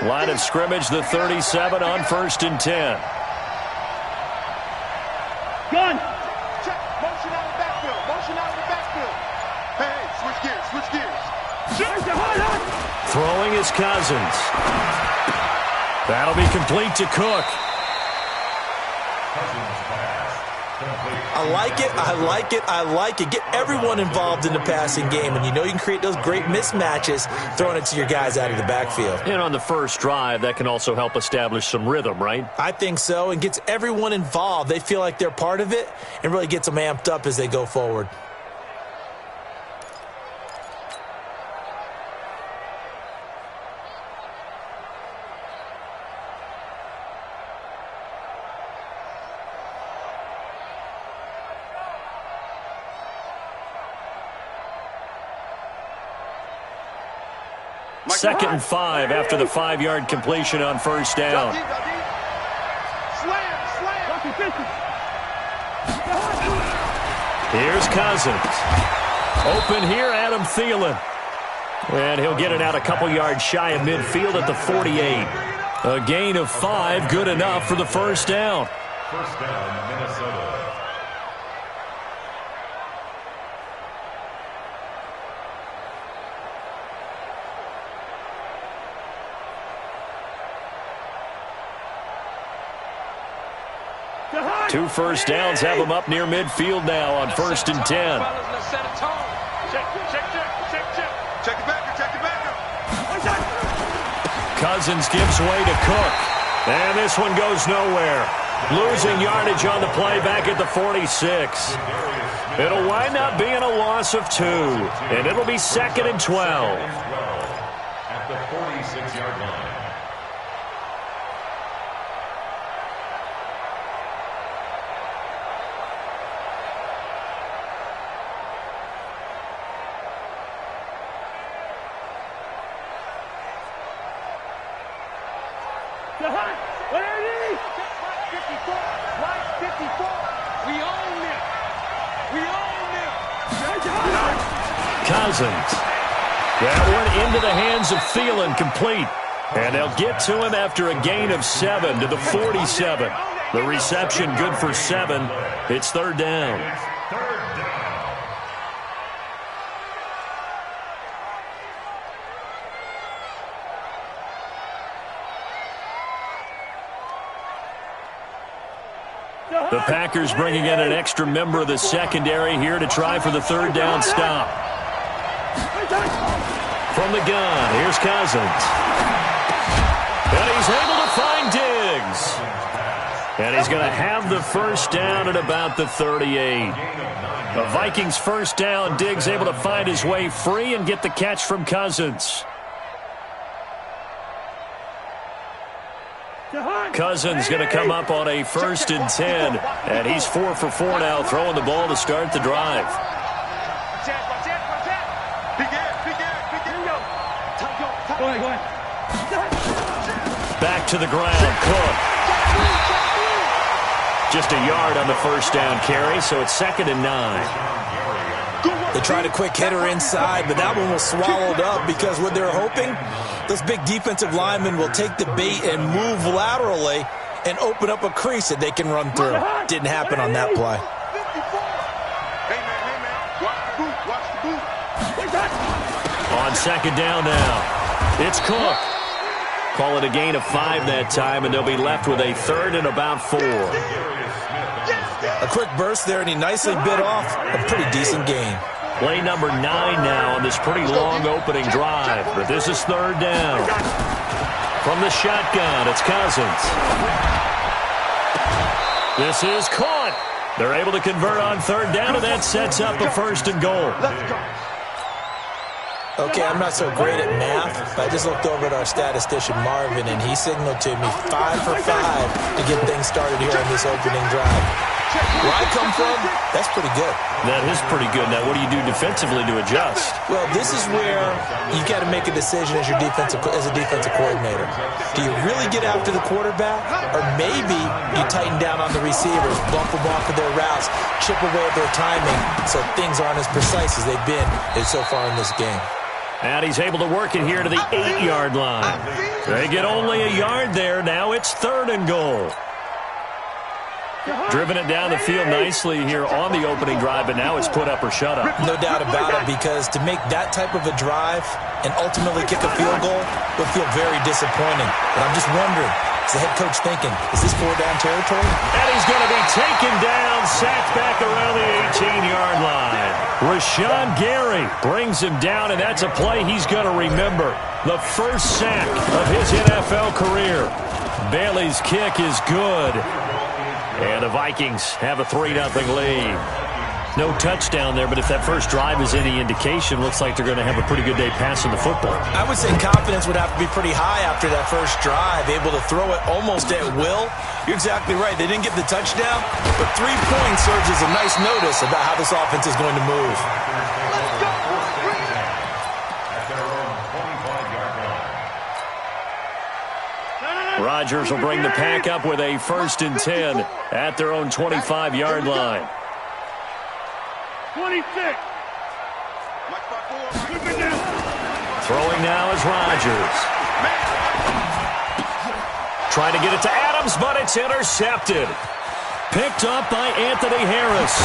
Line of scrimmage, the 37 on 1st and 10. Gun. Check. Motion out of the backfield. Motion out of the backfield. Hey, switch gears. Switch gears. Throwing is Cousins. That'll be complete to Cook. I like it, I like it, I like it. Get everyone involved in the passing game, and you know you can create those great mismatches throwing it to your guys out of the backfield. And on the first drive, that can also help establish some rhythm, right? I think so, and gets everyone involved. They feel like they're part of it and really gets them amped up as they go forward. Second and 5 after the 5-yard completion on first down. Here's Cousins. Open here, Adam Thielen. And he'll get it out a couple yards shy of midfield at the 48. A gain of 5, good enough for the first down. First down, Minnesota. Two first downs have them up near midfield now on 1st and 10. Check it back. Check it back. Cousins gives way to Cook. And this one goes nowhere. Losing yardage on the play back at the 46. It'll wind up being a loss of 2. And it'll be 2nd and 12. At the 46-yard line. Cousins. That one into the hands of Thielen, complete. And they'll get to him after a gain of 7 to the 47. The reception good for 7. It's third down. The Packers bringing in an extra member of the secondary here to try for the third down stop. From the gun, here's Cousins. And he's able to find Diggs. And he's going to have the first down at about the 38. The Vikings first down. Diggs able to find his way free and get the catch from Cousins. Cousins going to come up on a 1st and 10. And he's 4 for 4 now, throwing the ball to start the drive. Back to the ground, Cook. Just a yard on the first down carry, so it's 2nd and 9. They tried a quick hitter inside, but that one was swallowed up because what they're hoping, those big defensive linemen will take the bait and move laterally and open up a crease that they can run through. Didn't happen on that play. On 2nd down now, it's Cook. Call it a gain of 5 that time, and they'll be left with a 3rd and about 4. A quick burst there, and he nicely bit off a pretty decent gain. Play number 9 now on this pretty long opening drive, but this is third down. From the shotgun, it's Cousins. This is caught. They're able to convert on third down, and that sets up a 1st and goal. Okay, I'm not so great at math, but I just looked over at our statistician, Marvin, and he signaled to me 5 for 5 to get things started here on this opening drive. Where I come from, that's pretty good. That is pretty good. Now, what do you do defensively to adjust? Well, this is where you got to make a decision as a defensive coordinator. Do you really get after the quarterback, or maybe you tighten down on the receivers, bump them off of their routes, chip away at their timing, so things aren't as precise as they've been so far in this game. And he's able to work it here to the 8-yard line. They get only a yard there. Now it's 3rd and goal. Driven it down the field nicely here on the opening drive, but now it's put up or shut up. No doubt about it, because to make that type of a drive and ultimately kick a field goal would feel very disappointing. But I'm just wondering, is the head coach thinking, is this 4-down territory? And he's going to be taken down, sacked back around the 18-yard line. Rashawn Gary brings him down, and that's a play he's going to remember. The first sack of his NFL career. Bailey's kick is good. And the Vikings have a 3-0 lead. No touchdown there, but if that first drive is any indication, looks like they're going to have a pretty good day passing the football. I would say confidence would have to be pretty high after that first drive, able to throw it almost at will. You're exactly right. They didn't get the touchdown, but 3 points serves as a nice notice about how this offense is going to move. Rodgers will bring the pack up with a 1st and 10 at their own 25-yard line. 26. Throwing now is Rodgers. Trying to get it to Adams, but it's intercepted. Picked up by Anthony Harris.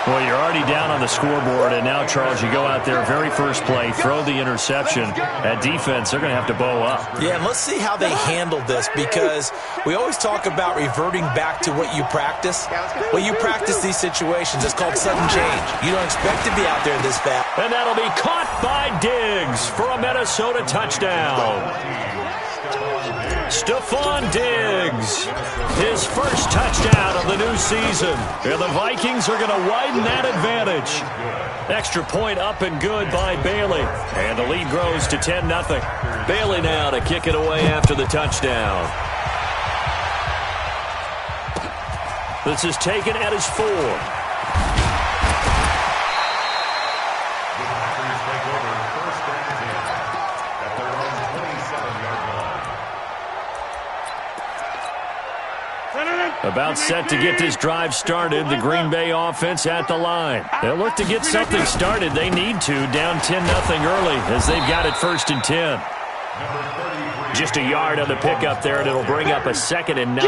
Well, you're already down on the scoreboard, and now, Charles, you go out there, very first play, throw the interception. At defense, they're going to have to bow up. Yeah, and let's see how they handle this, because we always talk about reverting back to what you practice. Well, you practice these situations. It's called sudden change. You don't expect to be out there this fast. And that'll be caught by Diggs for a Minnesota touchdown. Stephon Diggs, his first touchdown of the new season. And the Vikings are going to widen that advantage. Extra point up and good by Bailey. And the lead grows to 10-0. Bailey now to kick it away after the touchdown. This is taken at his 4. About set to get this drive started. The Green Bay offense at the line. They'll look to get something started. They need to. Down 10-0 early as they've got it 1st and 10. Just a yard on the pickup there, and it'll bring up a 2nd and 9.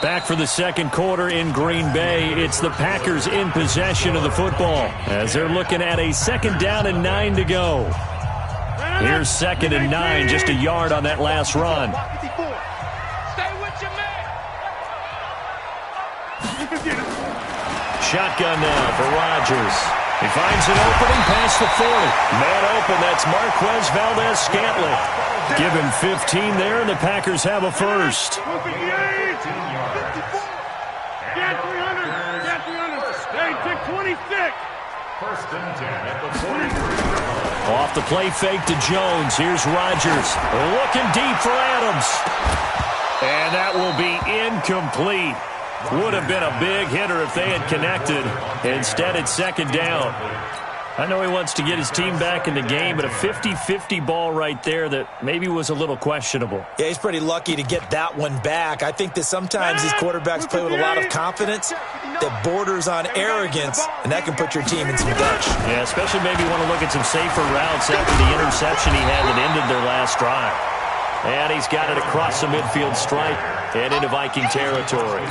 Back for the second quarter in Green Bay. It's the Packers in possession of the football as they're looking at a 2nd down and 9 to go. Here's 2nd and 9, just a yard on that last run. Shotgun now for Rodgers. He finds an opening past the 40. Man open, that's Marquez Valdez-Scantling. Give him 15 there, and the Packers have a first. Get 300. Get 300. They took 26. 1st and 10 at the 43. Off the play fake to Jones. Here's Rodgers. Looking deep for Adams. And that will be incomplete. Would have been a big hitter if they had connected. Instead, it's 2nd down. I know he wants to get his team back in the game, but a 50-50 ball right there that maybe was a little questionable. Yeah, he's pretty lucky to get that one back. I think that sometimes these quarterbacks play with a lot of confidence that borders on arrogance, and that can put your team in some dutch. Yeah, especially maybe want to look at some safer routes after the interception he had that ended their last drive. And he's got it across the midfield stripe and into Viking territory.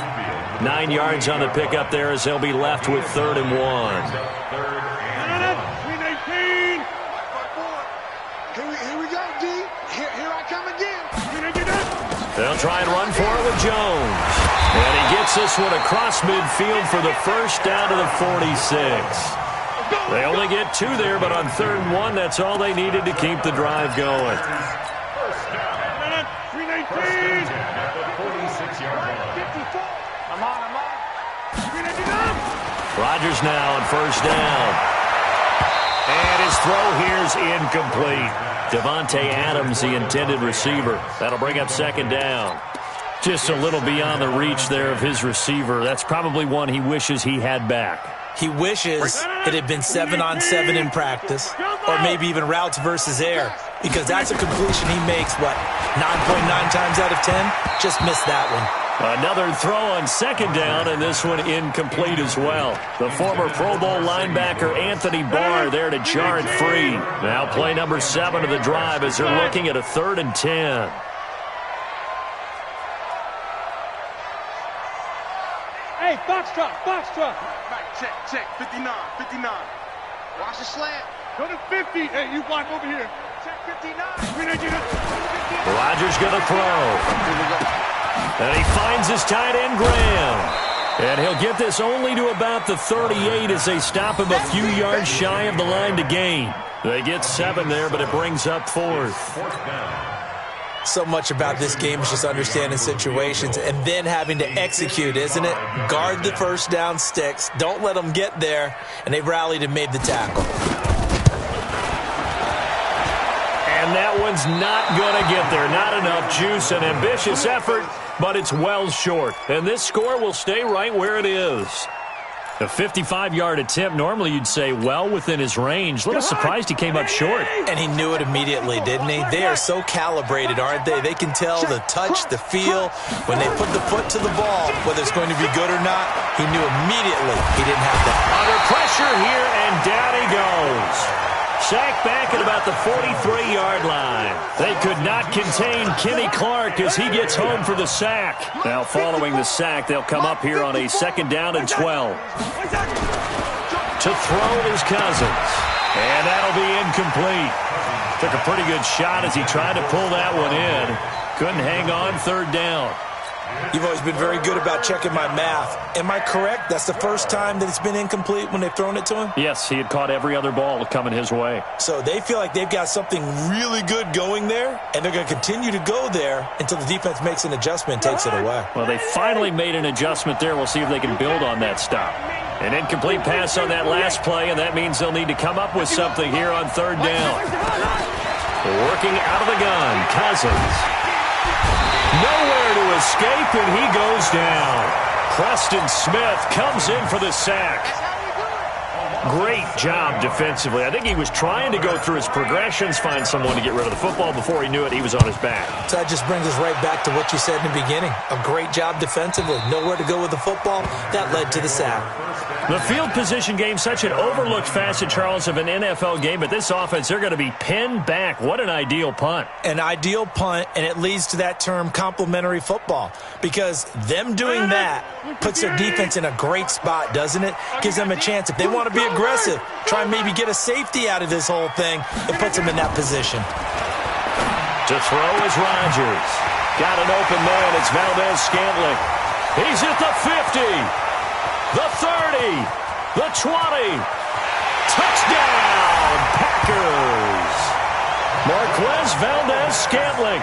9 yards on the pickup there as they'll be left with 3rd and 1. Here we go, D. Here I come again. They'll try and run for it with Jones. And he gets this one across midfield for the first down to the 46. They only get 2 there, but on 3rd and 1, that's all they needed to keep the drive going. Rodgers now on 1st down. And his throw here's incomplete. Devontae Adams, the intended receiver. That'll bring up 2nd down. Just a little beyond the reach there of his receiver. That's probably one he wishes he had back. He wishes it had been 7-on-7 in practice, or maybe even routes versus air, because that's a completion he makes, 9.9 times out of 10? Just missed that one. Another throw on second down, and this one incomplete as well. The former Pro Bowl linebacker Anthony Barr there to jar it free. Now play number 7 of the drive as they're looking at a 3rd and 10. Hey, box truck, box truck. Right, check, 59. Watch the slant. Go to 50. Hey, you block over here. Check 59. Rodgers going to throw. And he finds his tight end, Graham. And he'll get this only to about the 38 as they stop him a few yards shy of the line to gain. They get 7 there, but it brings up 4th. So much about this game is just understanding situations and then having to execute, isn't it? Guard the first down sticks. Don't let them get there. And they rallied and made the tackle. And that one's not going to get there. Not enough juice. An ambitious effort, but it's well short. And this score will stay right where it is. A 55-yard attempt, normally you'd say well within his range. A little surprised he came up short. And he knew it immediately, didn't he? They are so calibrated, aren't they? They can tell the touch, the feel. When they put the foot to the ball, whether it's going to be good or not, he knew immediately he didn't have that. Under pressure here, and down he goes. Sacked back at about the 43-yard line. They could not contain Kenny Clark as he gets home for the sack. Now following the sack, they'll come up here on a 2nd down and 12. To throw is Cousins. And that'll be incomplete. Took a pretty good shot as he tried to pull that one in. Couldn't hang on 3rd down. You've always been very good about checking my math. Am I correct? That's the first time that it's been incomplete when they've thrown it to him? Yes, he had caught every other ball coming his way. So they feel like they've got something really good going there, and they're going to continue to go there until the defense makes an adjustment and takes it away. Well, they finally made an adjustment there. We'll see if they can build on that stop. An incomplete pass on that last play, and that means they'll need to come up with something here on 3rd down. Working out of the gun, Cousins. Nowhere to escape, and he goes down. Preston Smith comes in for the sack. Great job defensively. I think he was trying to go through his progressions, find someone to get rid of the football. Before he knew it, he was on his back. So that just brings us right back to what you said in the beginning. A great job defensively. Nowhere to go with the football. That led to the sack. The field position game, such an overlooked facet, Charles, of an NFL game. But this offense, they're going to be pinned back. What an ideal punt. An ideal punt, and it leads to that term complementary football. Because them doing that puts their defense in a great spot, doesn't it? Gives them a chance. If they want to be aggressive, try and maybe get a safety out of this whole thing, it puts them in that position. To throw is Rodgers. Got an open man. It's Valdez-Scantling. He's at the 50. The 30, the 20, touchdown, Packers. Marquez Valdez-Scantling,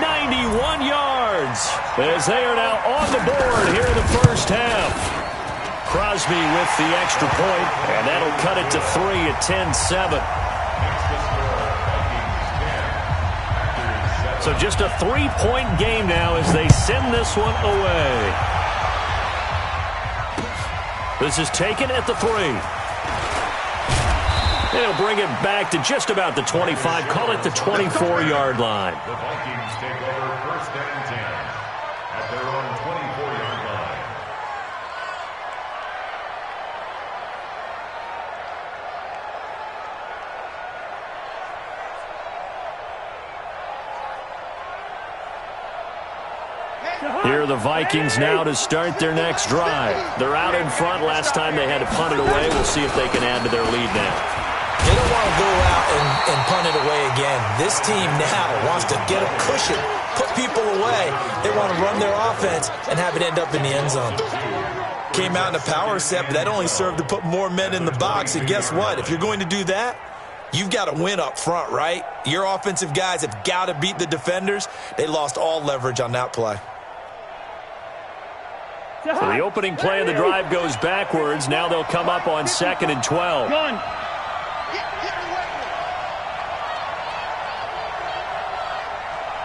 91 yards, as they are now on the board here in the first half. Crosby with the extra point, and that'll cut it to 3 at 10-7. So just a 3-point game now as they send this one away. This is taken at the 3. And he'll bring it back to just about the 25. Call it the 24-yard line. The Vikings take over 1st and 10 at their own 24-yard line. Here are the Vikings now to start their next drive. They're out in front. Last time they had to punt it away. We'll see if they can add to their lead now. They don't want to go out and punt it away again. This team now wants to get a cushion, put people away. They want to run their offense and have it end up in the end zone. Came out in a power set, but that only served to put more men in the box. And guess what? If you're going to do that, you've got to win up front, right? Your offensive guys have got to beat the defenders. They lost all leverage on that play. So the opening play of the drive goes backwards. Now they'll come up on 2nd and 12.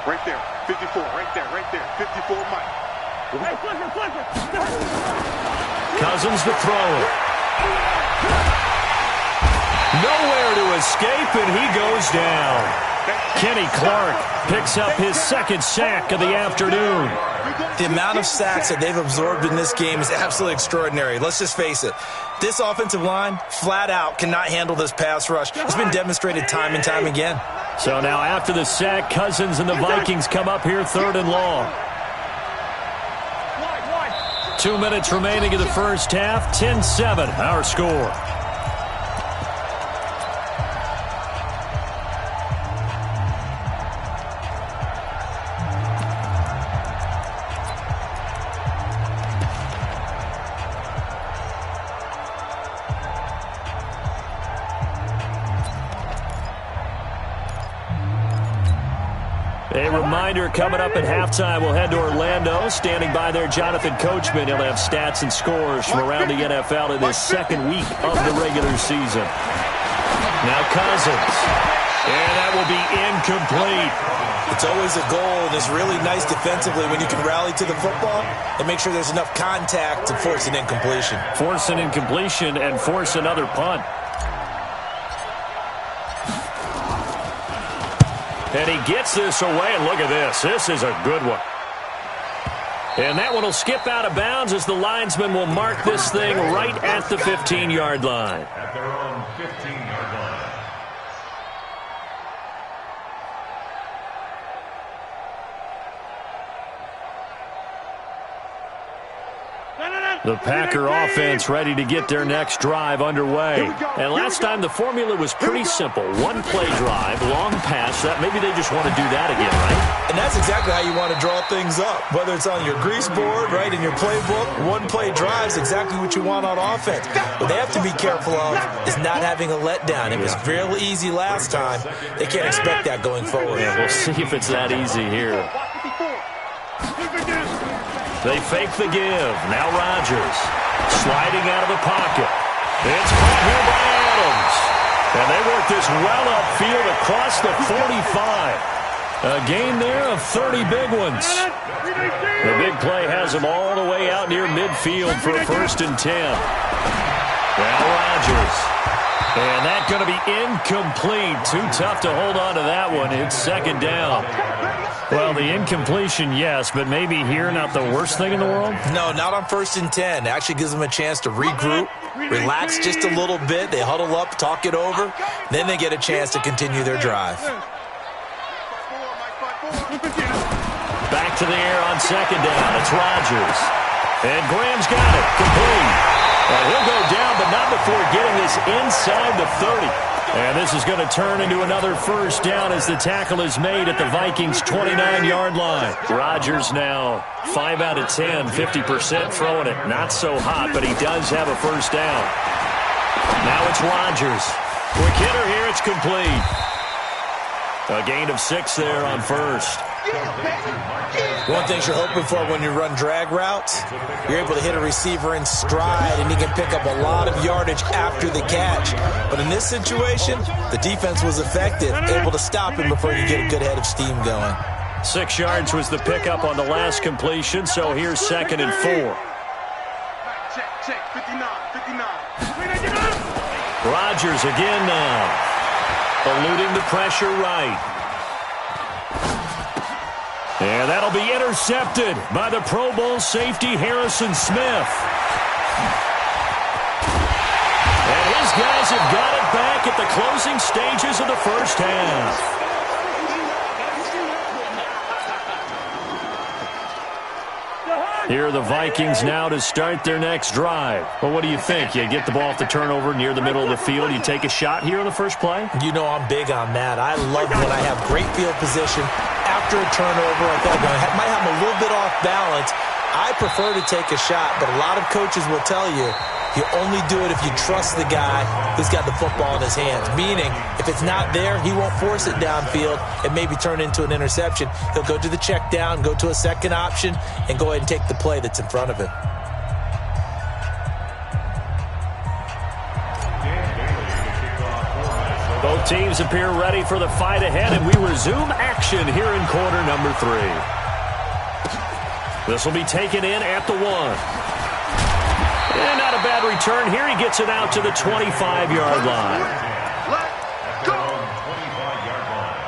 Right there, 54, right there, 54, Mike. Hey, flipper. Cousins to throw it. Nowhere to escape, and he goes down. Kenny Clark picks up his 2nd sack of the afternoon. The amount of sacks that they've absorbed in this game is absolutely extraordinary. Let's just face it. This offensive line, flat out, cannot handle this pass rush. It's been demonstrated time and time again. So now after the sack, Cousins and the Vikings come up here 3rd and long. 2 minutes remaining in the first half. 10-7, our score. A reminder, coming up at halftime, we'll head to Orlando. Standing by there, Jonathan Coachman. He'll have stats and scores from around the NFL in this second week of the regular season. Now Cousins. And that will be incomplete. It's always a goal, and it's really nice defensively when you can rally to the football and make sure there's enough contact to force an incompletion. Force an incompletion and force another punt. And he gets this away, and look at this. This is a good one. And that one will skip out of bounds as the linesman will mark this thing right at the 15-yard line. At their own 15-yard line. The Packer offense ready to get their next drive underway. And last time the formula was pretty simple. One play drive, long pass. That maybe they just want to do that again, right? And that's exactly how you want to draw things up. Whether it's on your grease board, right, in your playbook, one play drive is exactly what you want on offense. What they have to be careful of is not having a letdown. It was real easy last time. They can't expect that going forward. Yeah, we'll see if it's that easy here. They fake the give. Now Rodgers sliding out of the pocket. It's caught here by Adams. And they work this well upfield across the 45. A gain there of 30 big ones. The big play has them all the way out near midfield for a 1st and 10. Now Rodgers. And that's going to be incomplete. Too tough to hold on to that one. It's 2nd down. Well, the incompletion, yes, but maybe here not the worst thing in the world? No, not on 1st and 10. It actually gives them a chance to regroup, relax just a little bit. They huddle up, talk it over. Then they get a chance to continue their drive. Back to the air on 2nd down. It's Rodgers. And Graham's got it. Complete. He'll go down, but not before getting this inside the 30. And this is going to turn into another 1st down as the tackle is made at the Vikings' 29-yard line. Rodgers now 5 out of 10, 50% throwing it. Not so hot, but he does have a 1st down. Now it's Rodgers. Quick hitter here, it's complete. A gain of 6 there on 1st. One thing you're hoping for when you run drag routes, you're able to hit a receiver in stride and he can pick up a lot of yardage after the catch. But in this situation, the defense was effective, able to stop him before you get a good head of steam going. 6 yards was the pickup on the last completion, so here's 2nd and 4. Check, 59. Rodgers again now. Eluding the pressure right. And that'll be intercepted by the Pro Bowl safety Harrison Smith. And his guys have got it back at the closing stages of the 1st half. Here are the Vikings now to start their next drive. Well, what do you think? You get the ball off the turnover near the middle of the field. You take a shot here on the first play? You know I'm big on that. I love when I have great field position after a turnover like that. I might have a little bit off balance. I prefer to take a shot, but a lot of coaches will tell you you only do it if you trust the guy who's got the football in his hands. Meaning, if it's not there, he won't force it downfield and maybe turn into an interception. He'll go to the check down, go to a second option, and go ahead and take the play that's in front of him. Both teams appear ready for the fight ahead, and we resume action here in quarter number 3. This will be taken in at the 1. And not a bad return here. He gets it out to the 25-yard line. Let's go. 25-yard line.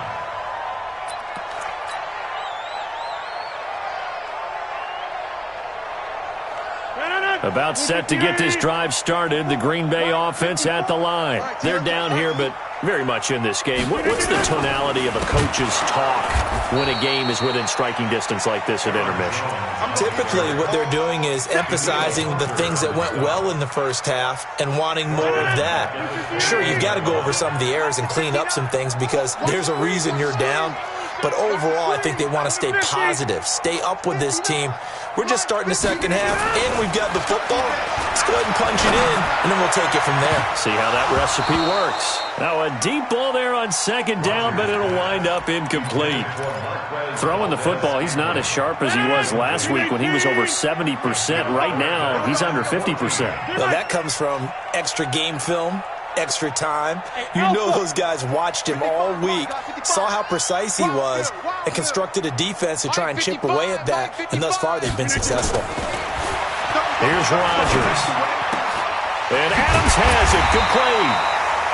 About set to get this drive started. The Green Bay offense at the line. They're down here, but very much in this game. What's the tonality of a coach's talk when a game is within striking distance like this at intermission? Typically, what they're doing is emphasizing the things that went well in the first half and wanting more of that. Sure, you've got to go over some of the errors and clean up some things because there's a reason you're down. But overall, I think they want to stay positive, stay up with this team. We're just starting the second half, and we've got the football. Let's go ahead and punch it in, and then we'll take it from there. See how that recipe works. Now a deep ball there on second down, but it'll wind up incomplete. Throwing the football, he's not as sharp as he was last week when he was over 70%. Right now, he's under 50%. Well, that comes from extra game film, extra time. You know those guys watched him all week, saw how precise he was, and constructed a defense to try and chip away at that, and thus far they've been successful. Here's Rodgers. And Adams has it complete.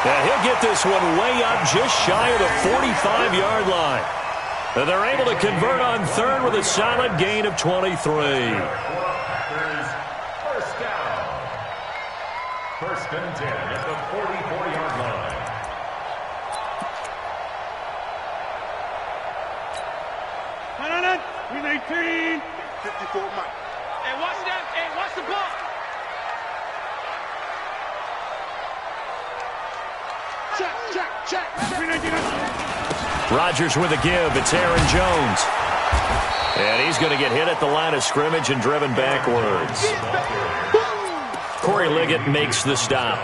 Now he'll get this one way up just shy of the 45-yard line. And they're able to convert on third with a solid gain of 23. First and 10 at the 44-yard line. Win 18. 54 Mike. Hey, watch that. Hey, watch the ball. Check. Rodgers with a give. It's Aaron Jones. And he's going to get hit at the line of scrimmage and driven backwards. Corey Liggett makes the stop.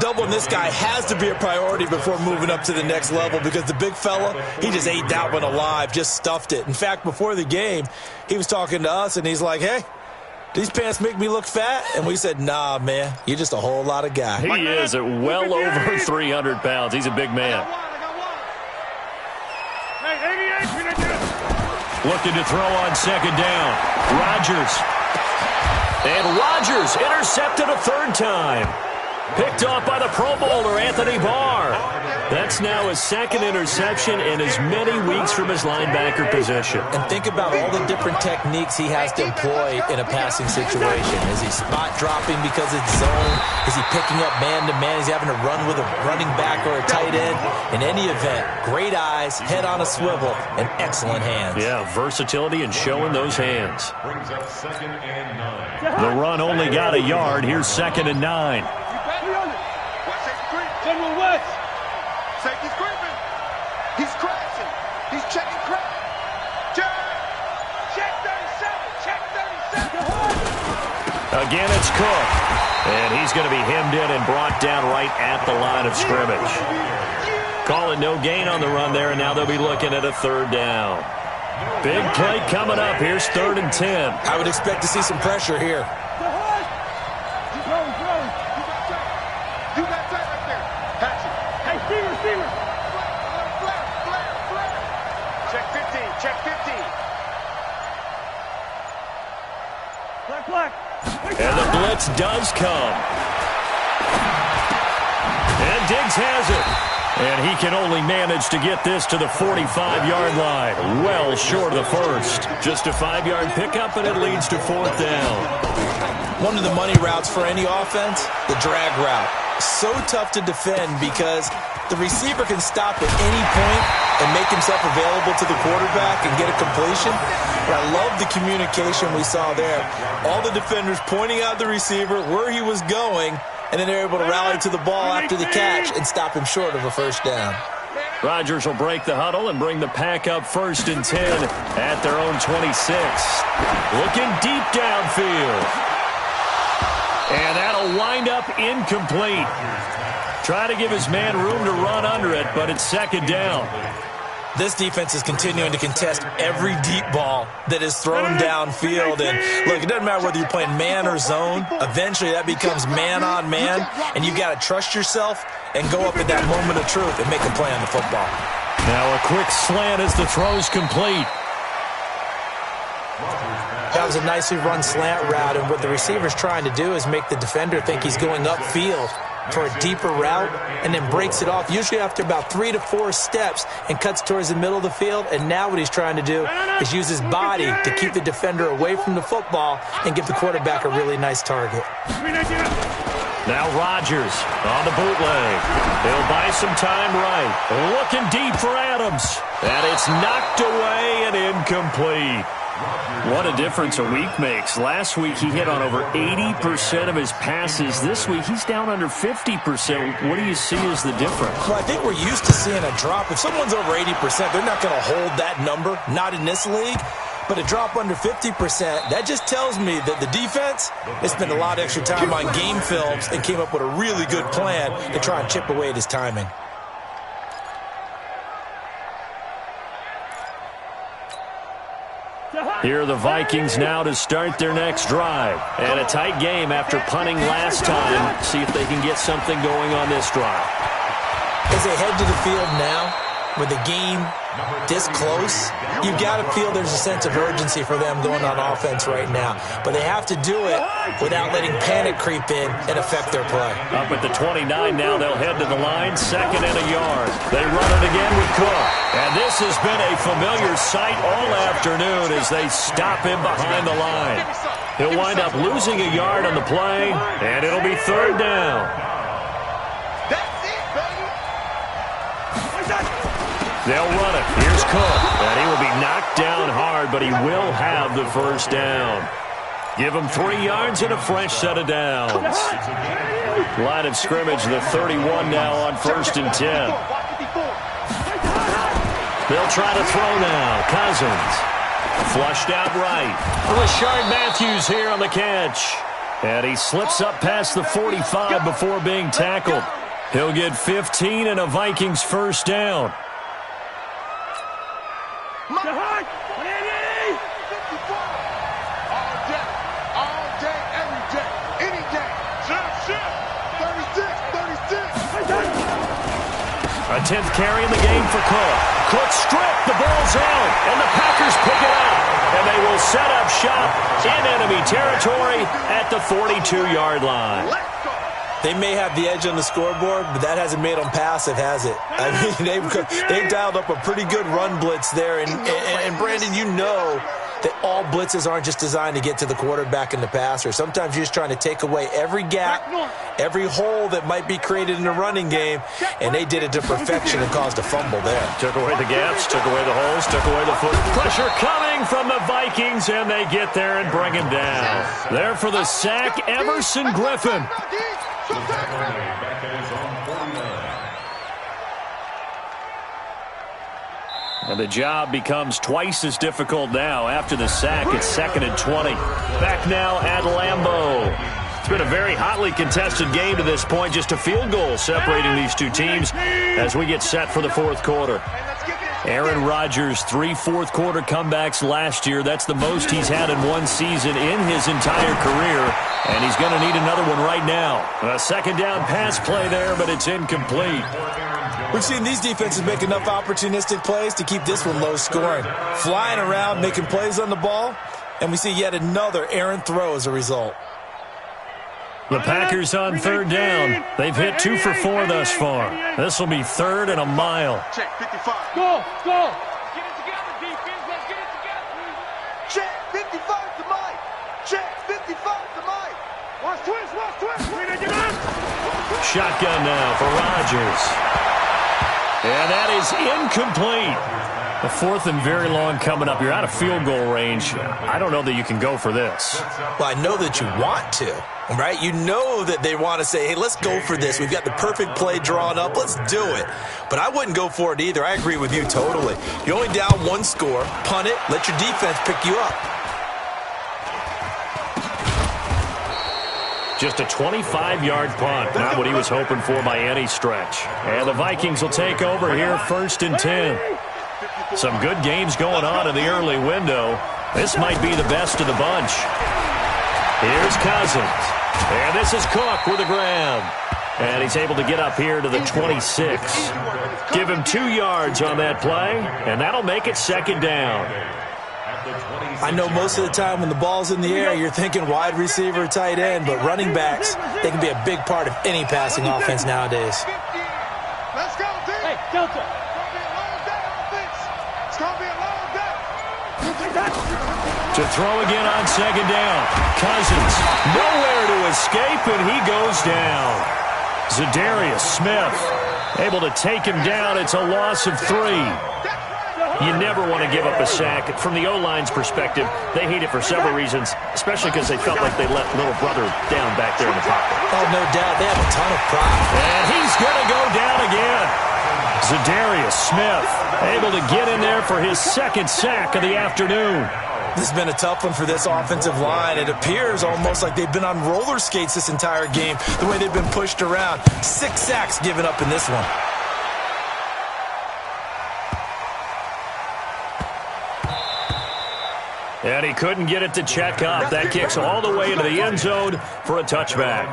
Doubling this guy has to be a priority before moving up to the next level because the big fella, he just ate that one alive, just stuffed it. In fact, before the game, he was talking to us, and he's like, hey, these pants make me look fat? And we said, nah, man, you're just a whole lot of guy. He is at well over 300 pounds. He's a big man. Looking to throw on second down. Rodgers. And Rodgers intercepted a third time. Picked off by the Pro Bowler, Anthony Barr. That's now his second interception in as many weeks from his linebacker position. And think about all the different techniques he has to employ in a passing situation. Is he spot dropping because it's zone? Is he picking up man-to-man? Is he having to run with a running back or a tight end? In any event, great eyes, head on a swivel, and excellent hands. Yeah, versatility and showing those hands. Brings up second and 9. The run only got a yard. Here's second and 9. General West. Safety's creeping. He's crashing. He's checking crack. Check 37. Check 37. Again, it's Cook. And he's going to be hemmed in and brought down right at the line of scrimmage. Calling no gain on the run there, and now they'll be looking at a third down. Big play coming up. Here's third and 10. I would expect to see some pressure here. And the blitz does come. And Diggs has it. And he can only manage to get this to the 45-yard line. Well short of the first. Just a 5-yard pickup, and it leads to fourth down. One of the money routes for any offense, the drag route. So tough to defend because the receiver can stop at any point and make himself available to the quarterback and get a completion. But I love the communication we saw there. All the defenders pointing out the receiver, where he was going, and then they're able to rally to the ball after the catch and stop him short of a first down. Rodgers will break the huddle and bring the pack up first and 10 at their own 26. Looking deep downfield. And that'll wind up incomplete. Try to give his man room to run under it, but it's second down. This defense is continuing to contest every deep ball that is thrown downfield. And look, it doesn't matter whether you're playing man or zone. Eventually that becomes man on man, and you got to trust yourself and go up at that moment of truth and make a play on the football. Now a quick slant as the throw's complete. That was a nicely run slant route, and what the receiver's trying to do is make the defender think he's going upfield. for a deeper route and then breaks it off, usually after about 3 to 4 steps, and cuts towards the middle of the field. And now what he's trying to do is use his body to keep the defender away from the football and give the quarterback a really nice target. Now Rodgers on the bootleg. He'll buy some time right. Looking deep for Adams. And it's knocked away and incomplete. What a difference a week makes. Last week he hit on over 80% of his passes. This week he's down under 50%. What do you see as the difference? Well, I think we're used to seeing a drop. If someone's over 80%, they're not going to hold that number. Not in this league. But a drop under 50%, that just tells me that the defense, they spent a lot of extra time on game films and came up with a really good plan to try and chip away at his timing. Here are the Vikings now to start their next drive. And a tight game after punting last time. See if they can get something going on this drive. As they head to the field now, with the game this close, you've got to feel there's a sense of urgency for them going on offense right now. But they have to do it without letting panic creep in and affect their play. Up at the 29 now, they'll head to the line, 2nd and a yard. They run it again with Cook. And this has been a familiar sight all afternoon as they stop him behind the line. He'll wind up losing a yard on the play, and it'll be 3rd down. They'll run it. Here's Cook. And he will be knocked down hard, but he will have the 1st down. Give him 3 yards and a fresh set of downs. Line of scrimmage, the 31 now on 1st and 10. They'll try to throw now. Cousins. Flushed out right. Rashard Matthews here on the catch. And he slips up past the 45 before being tackled. He'll get 15 and a Vikings 1st down. A 10th carry in the game for Cook. Cook stripped. The ball's out. And the Packers pick it up. And they will set up shop in enemy territory at the 42-yard line. They may have the edge on the scoreboard, but that hasn't made them passive, has it? I mean, they've dialed up a pretty good run blitz there. And Brandon, you know that all blitzes aren't just designed to get to the quarterback and the passer. Sometimes you're just trying to take away every gap, every hole that might be created in the running game, and they did it to perfection and caused a fumble there. Took away the gaps, took away the holes, took away the foot. Pressure coming from the Vikings, and they get there and bring him down. There for the sack, Everson Griffin. And the job becomes twice as difficult now. After the sack, it's 2nd and 20. Back now at Lambeau. It's been a very hotly contested game to this point. Just a field goal separating these two teams as we get set for the 4th quarter. Aaron Rodgers, 3 fourth-quarter comebacks last year. That's the most he's had in one season in his entire career. And he's going to need another one right now. A 2nd down pass play there, but it's incomplete. We've seen these defenses make enough opportunistic plays to keep this one low scoring. Flying around, making plays on the ball, and we see yet another errant throw as a result. The Packers on 3rd down. They've hit 2 for 4 thus far. This will be 3rd and a mile. Check 55. Go, go. Get it together, defense. Let's get it together. Check 55 to Mike. Check 55 to Mike. Watch twist, watch twist. Shotgun now for Rodgers. And that is incomplete. The 4th and very long coming up. You're out of field goal range. I don't know that you can go for this. Well, I know that you want to, right? You know that they want to say, hey, let's go for this. We've got the perfect play drawn up. Let's do it. But I wouldn't go for it either. I agree with you totally. You're only down 1 score. Punt it. Let your defense pick you up. Just a 25-yard punt. Not what he was hoping for by any stretch. And the Vikings will take over here 1st and 10. Some good games going on in the early window. This might be the best of the bunch. Here's Cousins. And this is Cook with a grab. And he's able to get up here to the 26. Give him 2 yards on that play, and that'll make it 2nd down. I know most of the time when the ball's in the air, you're thinking wide receiver, tight end, but running backs, they can be a big part of any passing offense nowadays. Let's go, D. Hey, Delta. It's going to be a long day. To throw again on second down. Cousins, nowhere to escape, and he goes down. Zadarius Smith able to take him down. It's a loss of 3. You never want to give up a sack. From the O-line's perspective, they hate it for several reasons, especially because they felt like they let little brother down back there in the pocket. Oh, no doubt. They have a ton of pride. And he's going to go down again. Zadarius Smith able to get in there for his second sack of the afternoon. This has been a tough one for this offensive line. It appears almost like they've been on roller skates this entire game, the way they've been pushed around. 6 sacks given up in this one. And he couldn't get it to check up. That kicks all the way into the end zone for a touchback.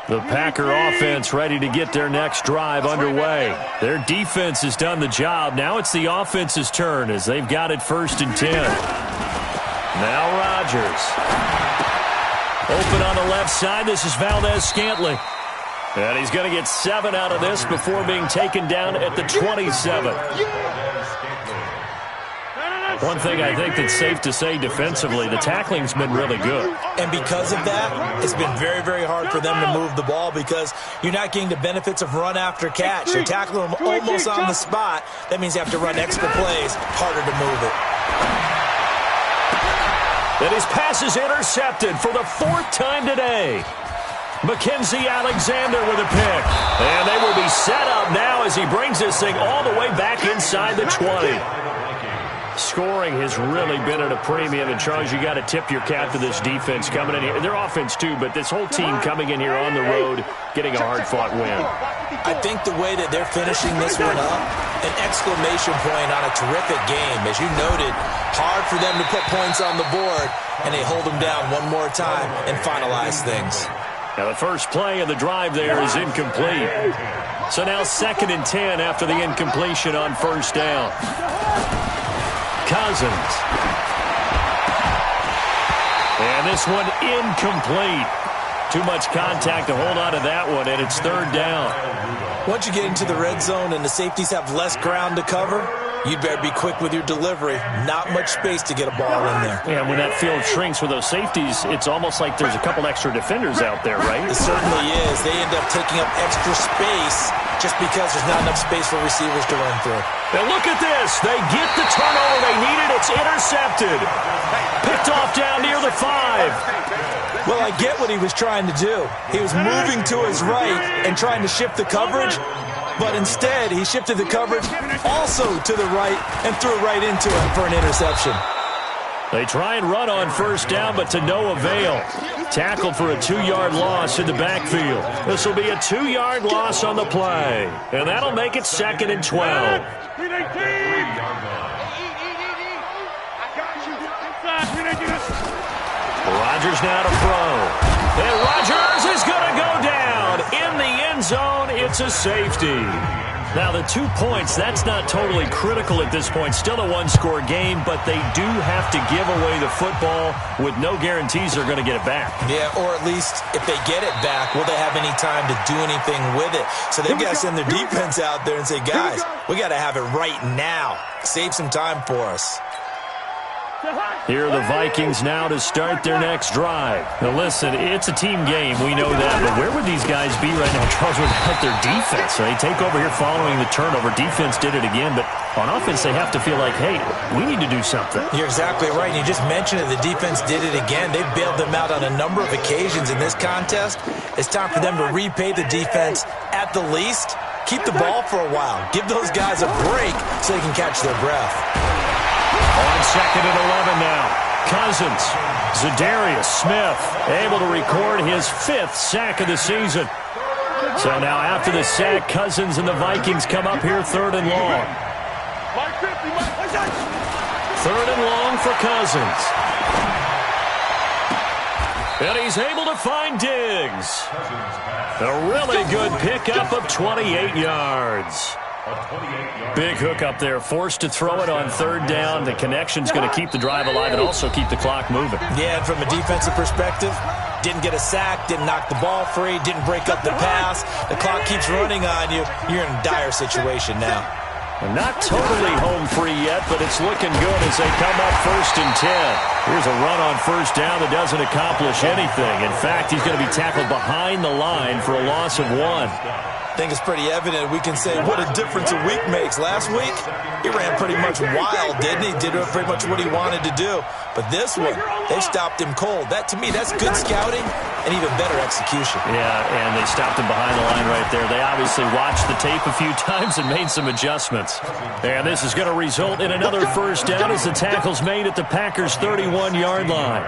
The Packer offense ready to get their next drive underway. Their defense has done the job. Now it's the offense's turn as they've got it 1st and 10. Now Rodgers. Open on the left side. This is Valdez-Scantling. And he's going to get 7 out of this before being taken down at the 27. One thing I think that's safe to say defensively, the tackling's been really good. And because of that, it's been very, very hard for them to move the ball because you're not getting the benefits of run after catch. They're tackling them almost on the spot. That means you have to run extra plays, harder to move it. And his pass is intercepted for the 4th time today. Mackenzie Alexander with a pick. And they will be set up now as he brings this thing all the way back inside the 20. Scoring has really been at a premium. And, Charles, you got to tip your cap to this defense coming in here. Their offense, too, but this whole team coming in here on the road, getting a hard-fought win. I think the way that they're finishing this one up, an exclamation point on a terrific game. As you noted, hard for them to put points on the board, and they hold them down one more time and finalize things. Now the first play of the drive there is incomplete. So now 2nd and 10 after the incompletion on 1st down. Cousins. And this one incomplete. Too much contact to hold on to that one, and it's 3rd down. Once you get into the red zone and the safeties have less ground to cover, you'd better be quick with your delivery. Not much space to get a ball in there. Yeah, when that field shrinks with those safeties, it's almost like there's a couple extra defenders out there, right? It certainly is. They end up taking up extra space just because there's not enough space for receivers to run through. And look at this. They get the turnover they needed. It's intercepted. Picked off down near the 5. Well, I get what he was trying to do. He was moving to his right and trying to shift the coverage. But instead, he shifted the coverage also to the right and threw right into him for an interception. They try and run on 1st down, but to no avail. Tackled for a 2-yard loss in the backfield. This will be a 2-yard loss on the play. And that'll make it 2nd and 12. Rodgers now to throw. And Rodgers is going to go down. In the end zone, it's a safety. Now, the 2 points, that's not totally critical at this point. Still a 1-score game, but they do have to give away the football with no guarantees they're going to get it back. Yeah, or at least if they get it back, will they have any time to do anything with it? So they've got to send their defense out there and say, guys, we got to have it right now. Save some time for us. Here are the Vikings now to start their next drive. Now, listen, it's a team game. We know that. But where would these guys be right now, Charles, without their defense? So they take over here following the turnover. Defense did it again. But on offense, they have to feel like, hey, we need to do something. You're exactly right. You just mentioned it. The defense did it again. They bailed them out on a number of occasions in this contest. It's time for them to repay the defense at the least. Keep the ball for a while. Give those guys a break so they can catch their breath. On 2nd and 11 now. Cousins, Zadarius Smith, able to record his 5th sack of the season. So now after the sack, Cousins and the Vikings come up here 3rd and long. 3rd and long for Cousins. And he's able to find Diggs. A really good pickup of 28 yards. Big hook up there, forced to throw it on third down. The connection's going to keep the drive alive and also keep the clock moving. Yeah, and from a defensive perspective, didn't get a sack, didn't knock the ball free, didn't break up the pass. The clock keeps running on you. You're in a dire situation now. Not totally home free yet, but it's looking good as they come up 1st and 10. Here's a run on first down that doesn't accomplish anything. In fact, he's going to be tackled behind the line for a loss of 1. I think it's pretty evident. We can say what a difference a week makes. Last week, he ran pretty much wild, didn't he? Did pretty much what he wanted to do. But this one, they stopped him cold. That, to me, that's good scouting and even better execution. Yeah, and they stopped him behind the line right there. They obviously watched the tape a few times and made some adjustments. And this is going to result in another first down as the tackle's made at the Packers' 31-yard line.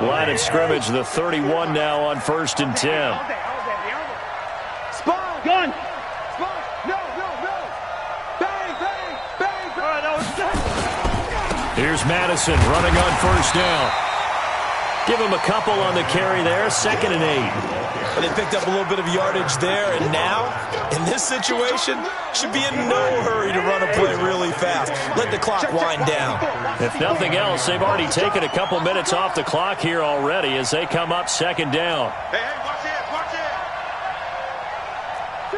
Line of scrimmage, the 31 now on 1st and 10. Gun! No! Bang! All right, that was done. Here's Madison running on first down. Give him a couple on the carry there, 2nd and 8. But they picked up a little bit of yardage there, and now, in this situation, should be in no hurry to run a play really fast. Let the clock wind down. If nothing else, they've already taken a couple minutes off the clock here already as they come up 2nd down. Hey, watch it! Two.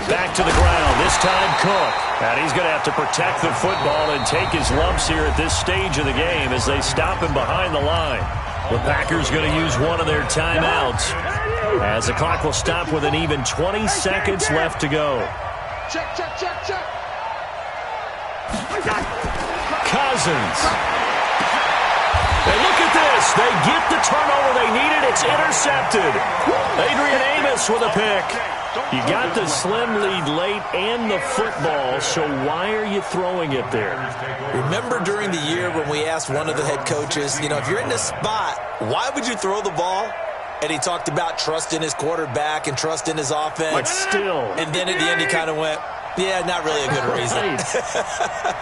Back to the ground, this time Cook. And he's going to have to protect the football and take his lumps here at this stage of the game as they stop him behind the line. The Packers going to use one of their timeouts as the clock will stop with an even 20 seconds left to go. Check. Cousins. And look at this. They get the turnover they needed. It's intercepted. Adrian Amos with a pick. You got the slim lead late and the football, so why are you throwing it there? Remember during the year when we asked one of the head coaches, if you're in this spot, why would you throw the ball? And he talked about trust in his quarterback and trust in his offense. But still. And then at the end he kind of went, yeah, not really a good reason.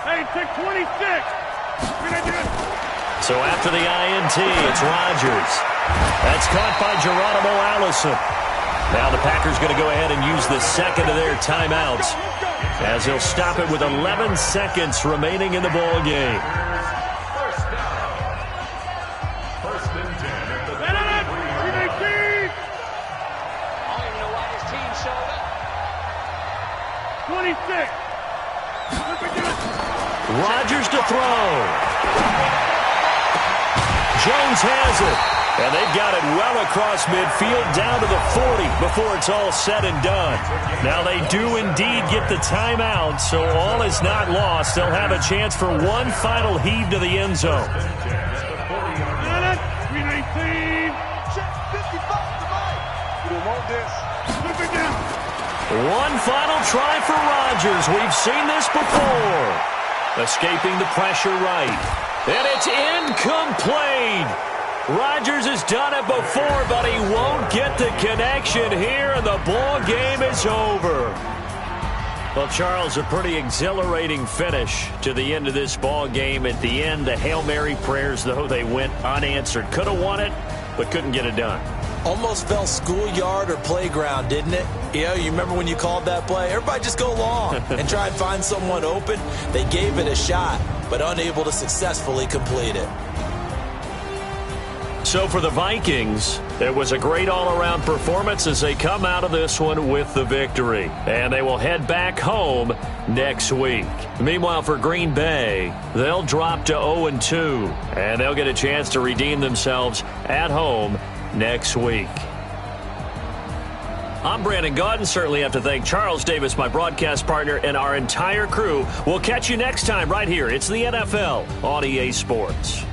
Hey, pick 26. So after the INT, it's Rodgers. That's caught by Geronimo Allison. Now the Packers going to go ahead and use the second of their timeouts as they'll stop it with 11 seconds remaining in the ball game. First and 10 at the 3-19. I don't even know why this team showed up. 26. Rodgers to throw. Jones has it. And they've got it well across midfield down to the 40 before it's all said and done. Now they do indeed get the timeout, so all is not lost. They'll have a chance for one final heave to the end zone. 3-19. Check 55 tonight. You don't want this. Look it down. One final try for Rodgers. We've seen this before. Escaping the pressure right. And it's incomplete. Rodgers has done it before, but he won't get the connection here, and the ball game is over. Well, Charles, a pretty exhilarating finish to the end of this ball game. At the end, the Hail Mary prayers, though, they went unanswered. Could have won it, but couldn't get it done. Almost felt schoolyard or playground, didn't it? You remember when you called that play? Everybody just go long and try and find someone open. They gave it a shot, but unable to successfully complete it. So for the Vikings, it was a great all-around performance as they come out of this one with the victory. And they will head back home next week. Meanwhile, for Green Bay, they'll drop to 0-2, and they'll get a chance to redeem themselves at home next week. I'm Brandon Gaudin. Certainly have to thank Charles Davis, my broadcast partner, and our entire crew. We'll catch you next time right here. It's the NFL on EA Sports.